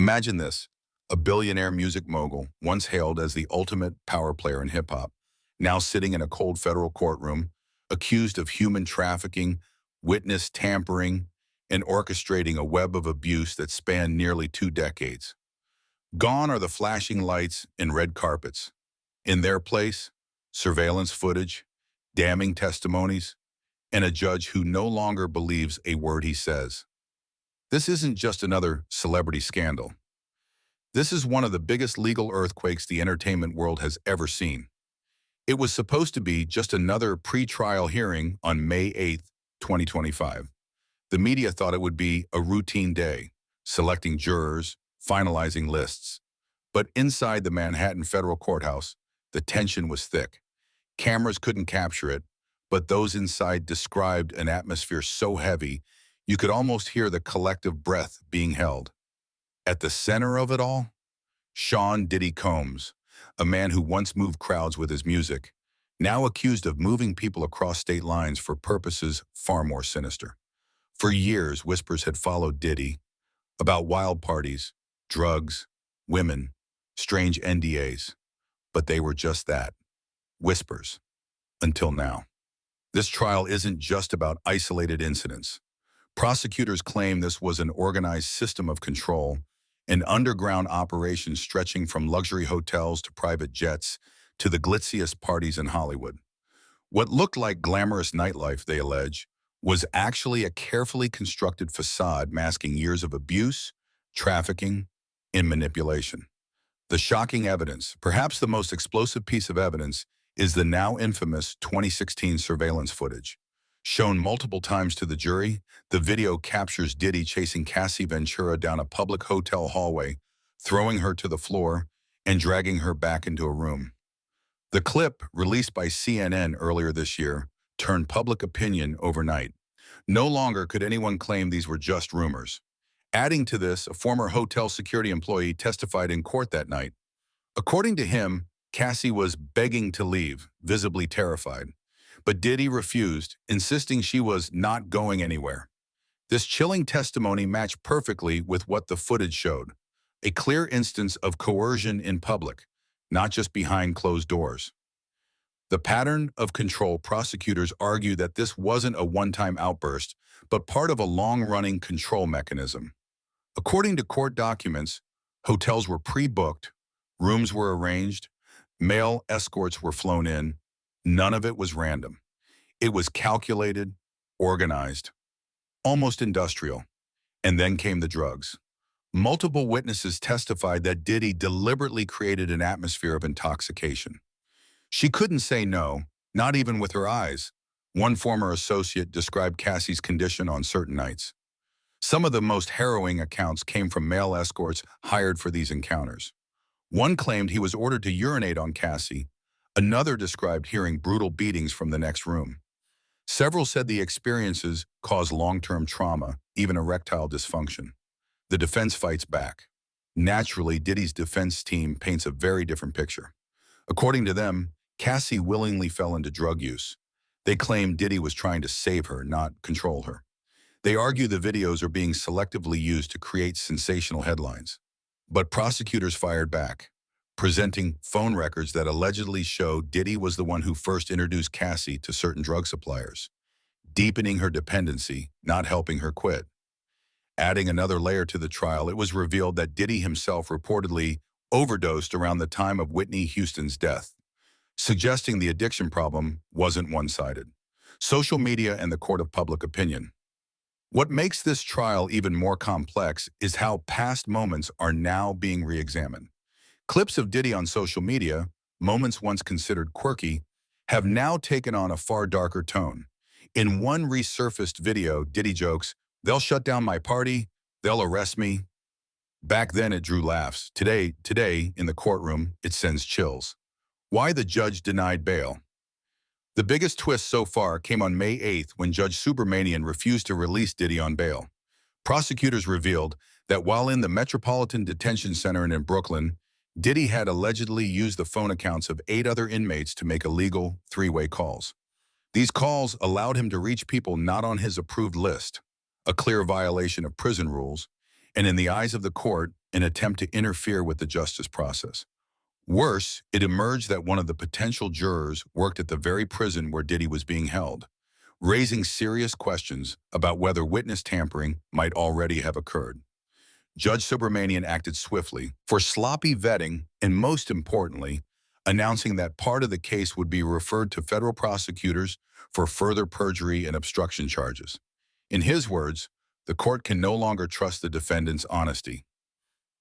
Imagine this, a billionaire music mogul, once hailed as the ultimate power player in hip-hop, now sitting in a cold federal courtroom, accused of human trafficking, witness tampering, and orchestrating a web of abuse that spanned nearly 2 decades. Gone are the flashing lights and red carpets. In their place, surveillance footage, damning testimonies, and a judge who no longer believes a word he says. This isn't just another celebrity scandal. This is one of the biggest legal earthquakes the entertainment world has ever seen. It was supposed to be just another pre-trial hearing on May 8th, 2025. The media thought it would be a routine day, selecting jurors, finalizing lists. But inside the Manhattan federal courthouse, the tension was thick. Cameras couldn't capture it, but those inside described an atmosphere so heavy you could almost hear the collective breath being held. At the center of it all, Sean Diddy Combs, a man who once moved crowds with his music, now accused of moving people across state lines for purposes far more sinister. For years, whispers had followed Diddy about wild parties, drugs, women, strange NDAs, but they were just that, whispers, until now. This trial isn't just about isolated incidents. Prosecutors claim this was an organized system of control, an underground operation stretching from luxury hotels to private jets to the glitziest parties in Hollywood. What looked like glamorous nightlife, they allege, was actually a carefully constructed facade masking years of abuse, trafficking, and manipulation. The shocking evidence, perhaps the most explosive piece of evidence, is the now infamous 2016 surveillance footage. Shown multiple times to the jury, the video captures Diddy chasing Cassie Ventura down a public hotel hallway, throwing her to the floor, and dragging her back into a room. The clip, released by CNN earlier this year, turned public opinion overnight. No longer could anyone claim these were just rumors. Adding to this, a former hotel security employee testified in court that night. According to him, Cassie was begging to leave, visibly terrified. But Diddy refused, insisting she was not going anywhere. This chilling testimony matched perfectly with what the footage showed, a clear instance of coercion in public, not just behind closed doors. The pattern of control, prosecutors argue that this wasn't a one-time outburst, but part of a long-running control mechanism. According to court documents, hotels were pre-booked, rooms were arranged, male escorts were flown in. None of it was random. It was calculated, organized, almost industrial. And then came the drugs. Multiple witnesses testified that Diddy deliberately created an atmosphere of intoxication. She couldn't say no, not even with her eyes. One former associate described Cassie's condition on certain nights. Some of the most harrowing accounts came from male escorts hired for these encounters. One claimed he was ordered to urinate on Cassie. Another described hearing brutal beatings from the next room. Several said the experiences caused long-term trauma, even erectile dysfunction. The defense fights back. Naturally, Diddy's defense team paints a very different picture. According to them, Cassie willingly fell into drug use. They claim Diddy was trying to save her, not control her. They argue the videos are being selectively used to create sensational headlines. But prosecutors fired back, presenting phone records that allegedly show Diddy was the one who first introduced Cassie to certain drug suppliers, deepening her dependency, not helping her quit. Adding another layer to the trial, it was revealed that Diddy himself reportedly overdosed around the time of Whitney Houston's death, suggesting the addiction problem wasn't one-sided. Social media and the court of public opinion. What makes this trial even more complex is how past moments are now being re-examined. Clips of Diddy on social media, moments once considered quirky, have now taken on a far darker tone. In one resurfaced video, Diddy jokes, "They'll shut down my party, they'll arrest me." Back then it drew laughs. Today, in the courtroom, it sends chills. Why the judge denied bail? The biggest twist so far came on May 8th when Judge Subramanian refused to release Diddy on bail. Prosecutors revealed that while in the Metropolitan Detention Center in Brooklyn, Diddy had allegedly used the phone accounts of 8 other inmates to make illegal three-way calls. These calls allowed him to reach people not on his approved list, a clear violation of prison rules, and in the eyes of the court, an attempt to interfere with the justice process. Worse, it emerged that one of the potential jurors worked at the very prison where Diddy was being held, raising serious questions about whether witness tampering might already have occurred. Judge Subramanian acted swiftly for sloppy vetting and, most importantly, announcing that part of the case would be referred to federal prosecutors for further perjury and obstruction charges. In his words, the court can no longer trust the defendant's honesty.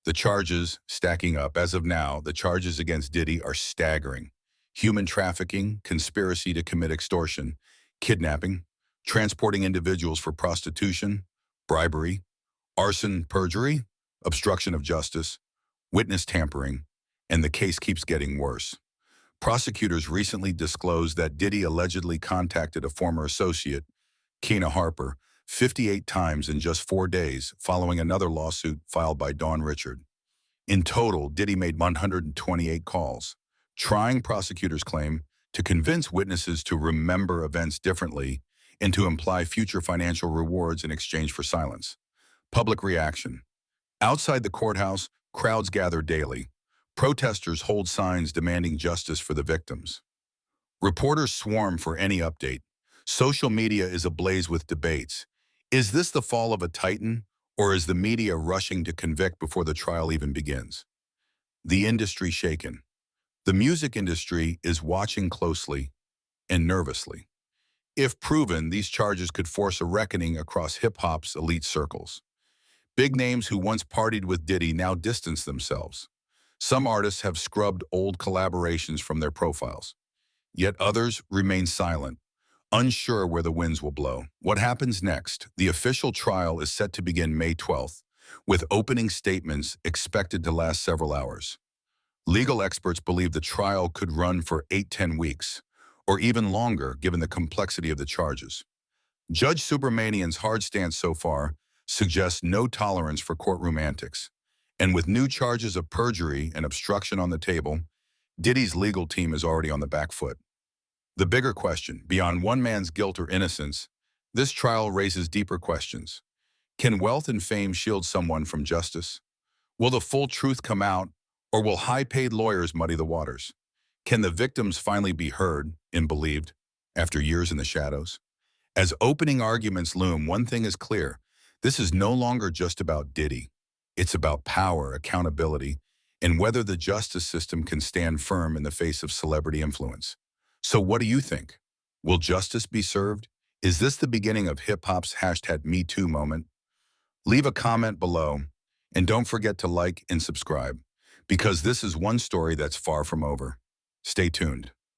The charges stacking up. As of now, the charges against Diddy are staggering: human trafficking, conspiracy to commit extortion, kidnapping, transporting individuals for prostitution, bribery, arson, perjury, obstruction of justice, witness tampering, and the case keeps getting worse. Prosecutors recently disclosed that Diddy allegedly contacted a former associate, Keena Harper, 58 times in just 4 days following another lawsuit filed by Dawn Richard. In total, Diddy made 128 calls, trying, prosecutors claim, to convince witnesses to remember events differently and to imply future financial rewards in exchange for silence. Public reaction. Outside the courthouse, crowds gather daily. Protesters hold signs demanding justice for the victims. Reporters swarm for any update. Social media is ablaze with debates. Is this the fall of a titan, or is the media rushing to convict before the trial even begins? The industry shaken. The music industry is watching closely and nervously. If proven, these charges could force a reckoning across hip-hop's elite circles. Big names who once partied with Diddy now distance themselves. Some artists have scrubbed old collaborations from their profiles. Yet others remain silent, unsure where the winds will blow. What happens next? The official trial is set to begin May 12th, with opening statements expected to last several hours. Legal experts believe the trial could run for 8–10 weeks, or even longer given the complexity of the charges. Judge Subramanian's hard stance so far suggests no tolerance for courtroom antics. And with new charges of perjury and obstruction on the table, Diddy's legal team is already on the back foot. The bigger question, beyond one man's guilt or innocence, this trial raises deeper questions. Can wealth and fame shield someone from justice? Will the full truth come out, or will high-paid lawyers muddy the waters? Can the victims finally be heard and believed after years in the shadows? As opening arguments loom, one thing is clear: this is no longer just about Diddy. It's about power, accountability, and whether the justice system can stand firm in the face of celebrity influence. So what do you think? Will justice be served? Is this the beginning of hip-hop's #MeToo moment? Leave a comment below, and don't forget to like and subscribe, because this is one story that's far from over. Stay tuned.